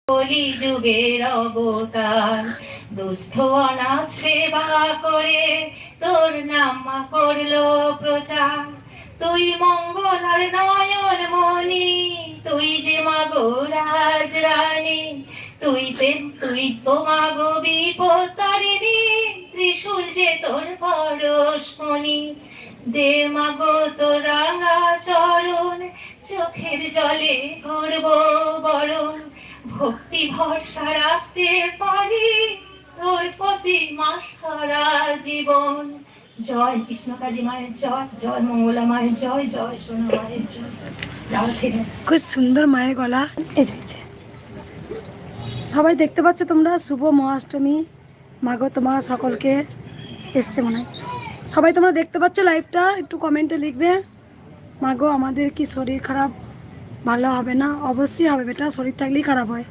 কলি যুগের অবতার, দুস্থ অনাথ সেবা করে তোর নাম মা করলো প্রচার। তুই মঙ্গলার নয়ন মনি, তুই যে মাগো রাজ রানী, তুই তো মাগো বিপত্তারিণী, ত্রিশূল যে তোর পরশমণি। দে মাগো তোর রাঙা চরণ, চোখের জলে করব বরণ, ভক্তি ভরসা রাখতে পারি তোর প্রতি মা সারা জীবন। জয় কৃষ্ণকালী মায়ের জয়, জয় মঙ্গলা মায়ের জয়, জয় সোনা মায়ের জয়। খুব সুন্দর মায়ের গলা। সবাই দেখতে পাচ্ছ তোমরা, শুভ মহাষ্টমী। মাগো তোমার সকলকে এসছে মনে হয়, সবাই তোমরা দেখতে পাচ্ছ লাইভটা, একটু কমেন্টে লিখবে। মাগো আমাদের কি শরীর খারাপ, ভালো হবে না? অবশ্যই হবে বেটা, শরীর থাকলেই খারাপ হয়।